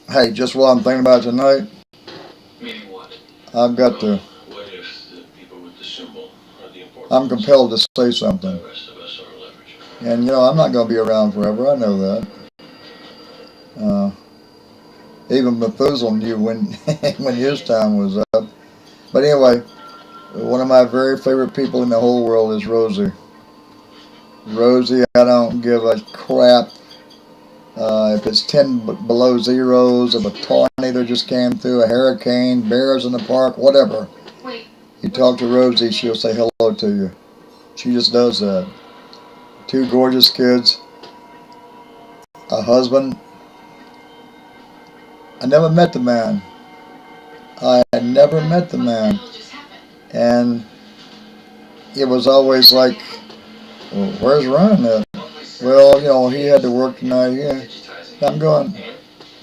Hey, just while I'm thinking about it tonight, I've got to. I'm compelled to say something. And I'm not going to be around forever. I know that. Uh, Even Methuselah knew when when his time was up. But anyway, one of my very favorite people in the whole world is Rosie. Rosie, I don't give a crap if it's 10 below zeros, if a tornado just came through, a hurricane, bears in the park, whatever. You talk to Rosie, she'll say hello to you. She just does that. Two gorgeous kids, a husband. I never met the man. I had never met the man. And it was always like, well, where's Ron at? Well, he had to work tonight. Yeah, I'm going.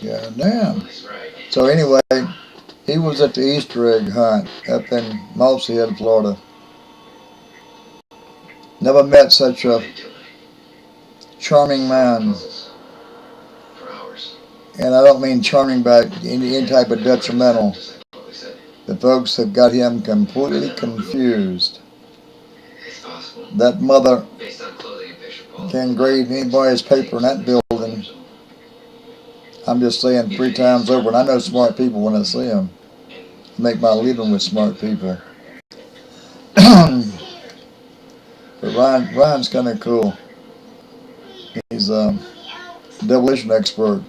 Yeah, damn. So anyway, he was at the Easter egg hunt up in Mossy Head, Florida. Never met such a charming man. And I don't mean charming by any type of detrimental. The folks have got him completely confused. That mother can grade anybody's paper in that building. I'm just saying 3 times over, and I know smart people when I see them. I make my living with smart people. But Ryan's kind of cool. He's a demolition expert.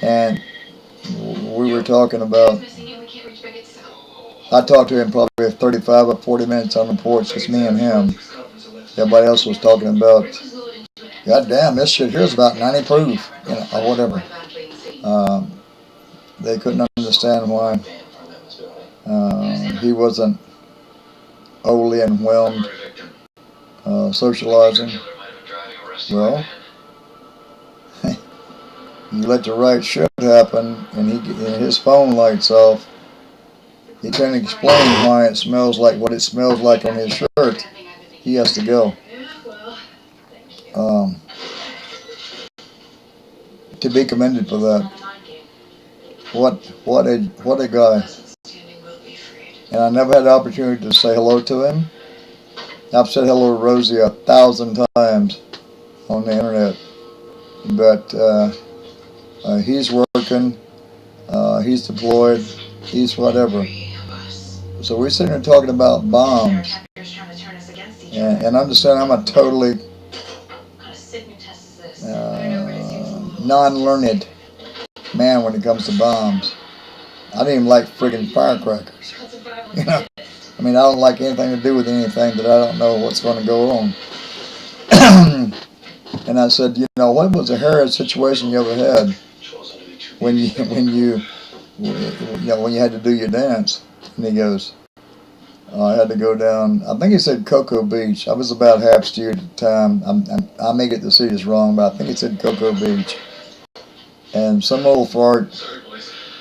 And we were talking about, I talked to him probably 35 or 40 minutes on the porch, just me and him. Everybody else was talking about, God damn, this shit here is about 90 proof, or whatever. They couldn't understand why he wasn't overly overwhelmed socializing. Well, you let the right shit happen, and his phone lights off. He can't explain why it smells like what it smells like on his shirt. He has to go. To be commended for that. What a guy. And I never had the opportunity to say hello to him. I've said hello to Rosie 1,000 times on the internet, but he's working, he's deployed, he's whatever. So we're sitting here talking about bombs, and understand I'm a totally non-learned man when it comes to bombs. I don't even like friggin' firecrackers. I mean, I don't like anything to do with anything that I don't know what's going to go on. And I said, what was the hardest situation you ever had when you had to do your dance? And he goes, I had to go down. I think he said Cocoa Beach. I was about half steered at the time. I may get the cities wrong, but I think he said Cocoa Beach. And some old fart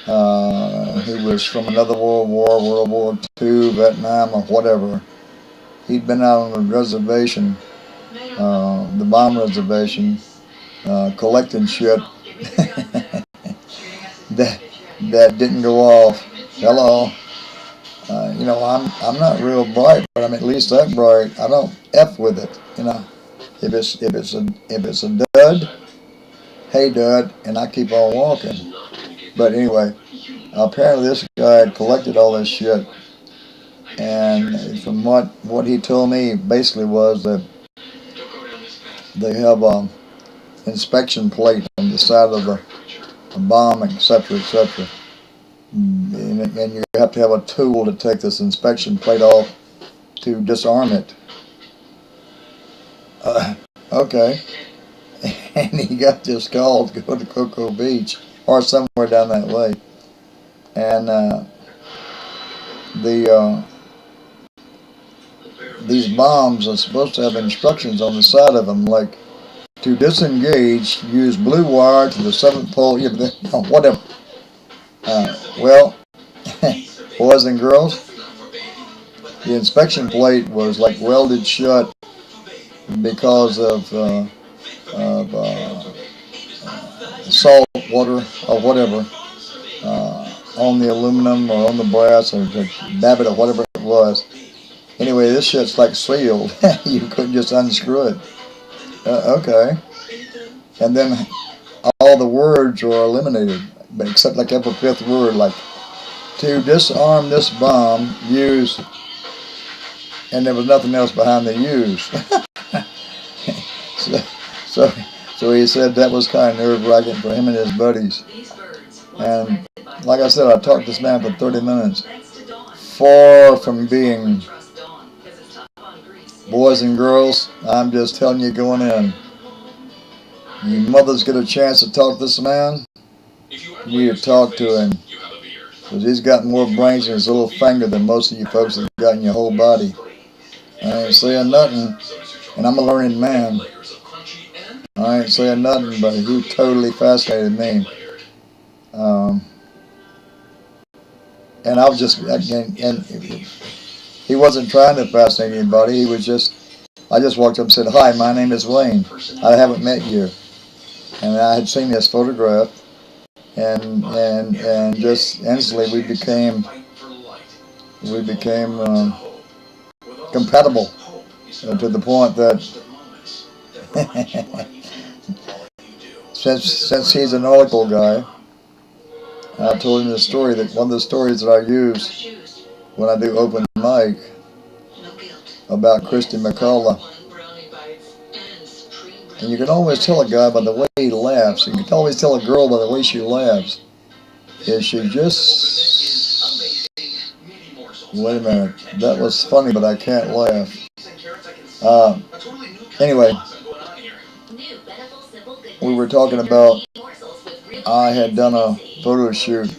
who was from another World War II, Vietnam, or whatever. He'd been out on the reservation, the bomb reservation, collecting shit that didn't go off. Hello. I'm not real bright, but I'm at least that bright. I don't F with it. If it's a dud, hey dud, and I keep on walking. But anyway, apparently this guy had collected all this shit, and from what he told me, basically was that they have a inspection plate on the side of the bomb, etc., etc. And you have to have a tool to take this inspection plate off to disarm it. Okay. And he got this call to go to Cocoa Beach or somewhere down that way. And these bombs are supposed to have instructions on the side of them, like to disengage, use blue wire to the 7th pole, whatever. Well, boys and girls, the inspection plate was like welded shut because of salt water or whatever on the aluminum or on the brass or the babbitt or whatever it was. Anyway, this shit's like sealed. You couldn't just unscrew it. Okay. And then all the words were eliminated, but except like every fifth word, like to disarm this bomb, use, and there was nothing else behind the use. so, so, so he said that was kind of nerve-wracking for him and his buddies. And like I said, I talked to this man for 30 minutes. Far from being boys and girls, I'm just telling you going in. You mothers get a chance to talk to this man, you need to talk to him. Because he's got more brains in his little finger than most of you folks have got in your whole body. I ain't saying nothing, and I'm a learning man. I ain't saying nothing, but he totally fascinated me. And I was just, and he wasn't trying to fascinate anybody. He was just, I just walked up and said, "Hi, my name is Wayne. I haven't met you." And I had seen his photograph, and just instantly we became compatible to the point that since he's an oracle guy, I told him the story that one of the stories that I use when I do open mic about Christy McCullough. And you can always tell a guy by the way he laughs. You can always tell a girl by the way she laughs. Is she just... Wait a minute. That was funny, but I can't laugh. Anyway, we were talking about... I had done a photo shoot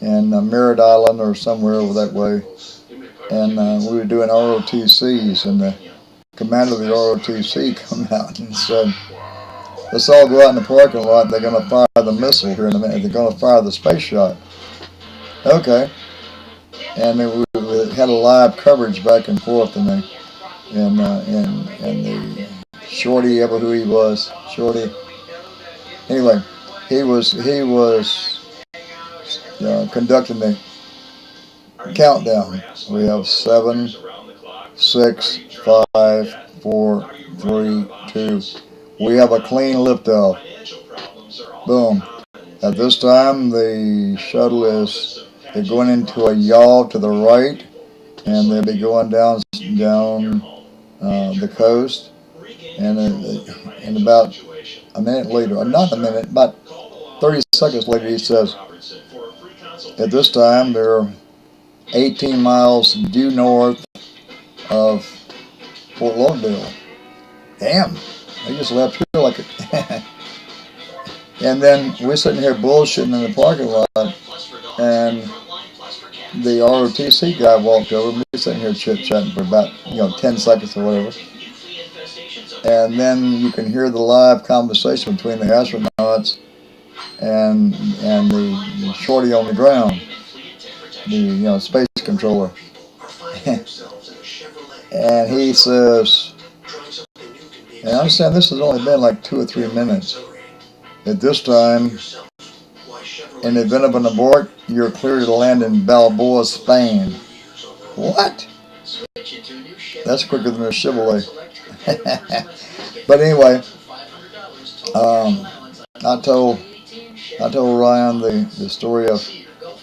in Merritt Island or somewhere over that way. And we were doing ROTCs, and the commander of the ROTC come out and said, "Let's all go out in the parking lot. They're going to fire the missile here in a minute. They're going to fire the space shot." Okay. And then we had a live coverage back and forth, and the Shorty, ever who he was, Shorty. Anyway, he was conducting the countdown. We have 7, 6, 5, 4, 3, 2. We have a clean liftoff. Boom. At this time, the shuttle they're going into a yaw to the right, and they'll be going down the coast. And about a minute later, or not a minute, about 30 seconds later, he says, "At this time, they're 18 miles due north of Fort Lauderdale." Damn, they just left here like it. And then we're sitting here bullshitting in the parking lot, and the ROTC guy walked over. We're sitting here chit-chatting for about 10 seconds or whatever. And then you can hear the live conversation between the astronauts and the shorty on the ground, the space controller. And he says, and I understand this has only been like 2 or 3 minutes. "At this time, in the event of an abort, you're clear to land in Balboa, Spain." What? That's quicker than a Chevrolet. But anyway, I told Ryan the story of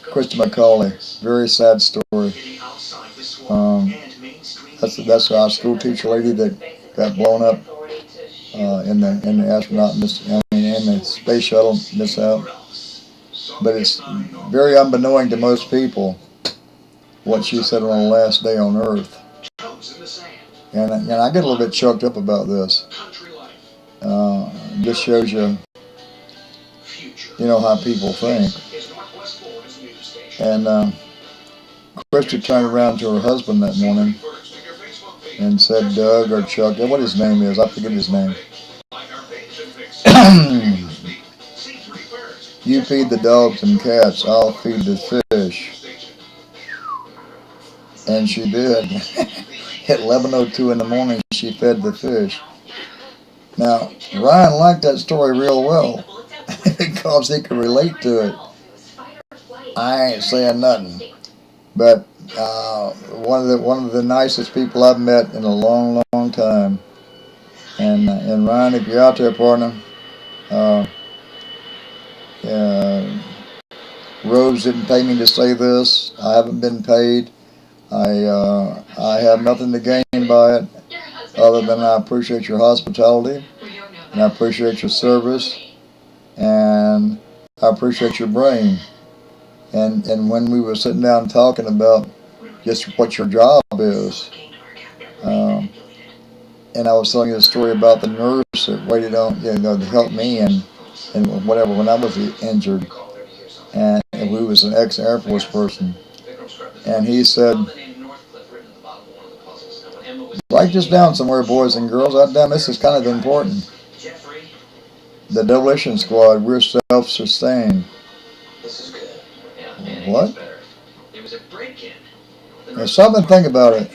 Christy McCauley. Very sad story. That's our school teacher lady that got blown up in the astronaut in the space shuttle mishap. But it's very unbeknown to most people what she said on the last day on Earth. And I get a little bit choked up about this. Just shows you how people think. And Christy turned around to her husband that morning and said, "Doug or Chuck," what his name is, I forget his name. "You feed the dogs and cats, I'll feed the fish." And she did. At 11:02 in the morning, she she fed the fish. Now, Ryan liked that story real well because he could relate to it. I ain't saying nothing, but one of the nicest people I've met in a long, long time. And Ryan, if you're out there, partner, uh, uh, Rose didn't pay me to say this. I haven't been paid. I have nothing to gain by it other than I appreciate your hospitality and I appreciate your service and I appreciate your brain. And when we were sitting down talking about just what your job is, and I was telling you a story about the nurse that waited on, to help me and whatever when I was injured, and we was an ex-Air Force person, and he said, write this down somewhere, boys and girls. Damn, this is kind of important. The Demolition Squad, we're self-sustained. What? Now stop and think about it.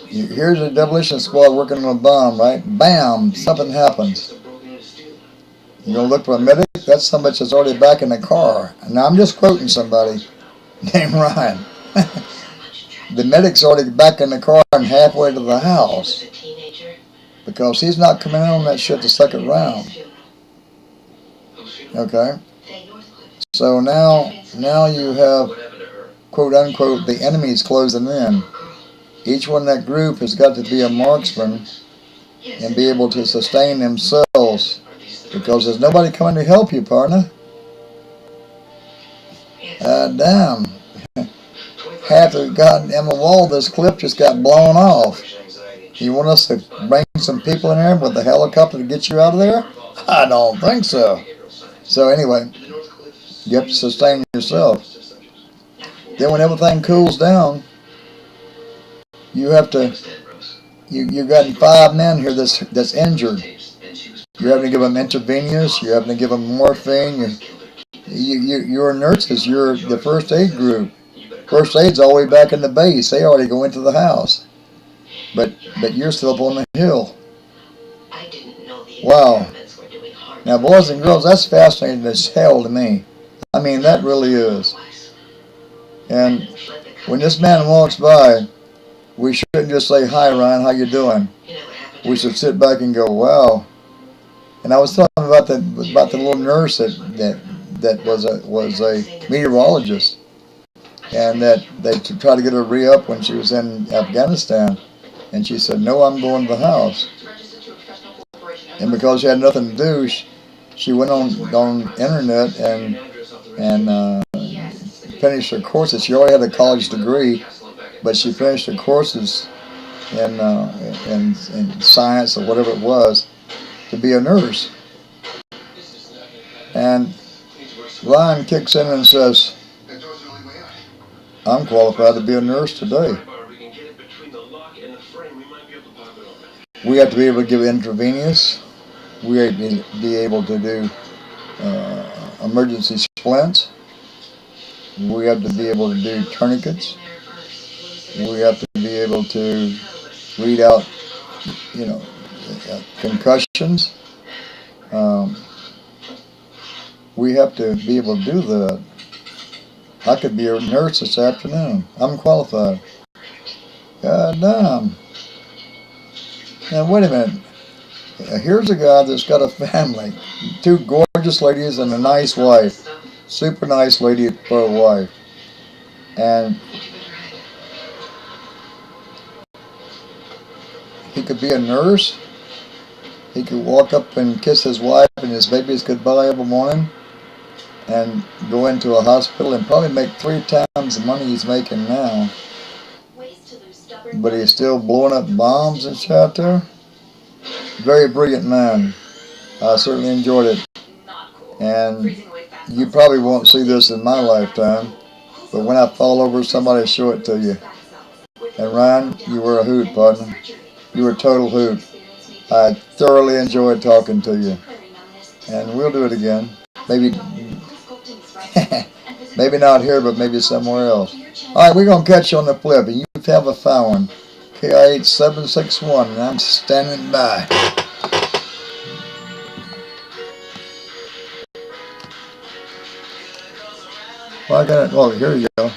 Here's a Demolition Squad working on a bomb, right? Bam! Something happens. You're going to look for a medic? That's somebody that's already back in the car. Now I'm just quoting somebody named Ryan. The medic's already back in the car and halfway to the house. Because he's not coming in on that shit the second round. Okay? So now you have, quote unquote, the enemy's closing in. Each one in that group has got to be a marksman and be able to sustain themselves. Because there's nobody coming to help you, partner. Damn. Half the goddamn wall of this clip just got blown off. You want us to bring some people in there with a helicopter to get you out of there? I don't think so. So anyway, you have to sustain yourself. Then when everything cools down, you have to, you've got 5 men here that's injured. You're having to give them intravenous, you're having to give them morphine, you're nurses, you're the first aid group. First aid's all the way back in the base, they already go into the house. But you're still up on the hill. Wow. Now boys and girls, that's fascinating as hell to me. I mean, that really is. And when this man walks by, we shouldn't just say, hi Ryan, how you doing? We should sit back and go, wow. And I was telling him about the little nurse that was a meteorologist, and that they tried to get her to re-up when she was in Afghanistan, and she said, no, I'm going to the house. And because she had nothing to do, she went on internet and finished her courses. She already had a college degree, but she finished her courses in science or whatever it was to be a nurse. And Ryan kicks in and says, I'm qualified to be a nurse today. We have to be able to give intravenous. We have to be able to do emergency splints. We have to be able to do tourniquets. We have to be able to read out, concussions. We have to be able to do that. I could be a nurse this afternoon. I'm qualified. God damn. Now wait a minute. Here's a guy that's got a family. 2 gorgeous ladies and a nice wife. Super nice lady for a wife. And he could be a nurse. He could walk up and kiss his wife and his babies goodbye every morning and go into a hospital and probably make 3 times the money he's making now. But he's still blowing up bombs and shit out there. Very brilliant man. I certainly enjoyed it. And you probably won't see this in my lifetime, but when I fall over, somebody show it to you. And Ryan, you were a hoot, partner. You were a total hoot. I thoroughly enjoyed talking to you. And we'll do it again. Maybe maybe not here, but maybe somewhere else. Alright, we're going to catch you on the flip. And you have a fine one. KIH 761, and I'm standing by. Well, I got it. Oh, here you go.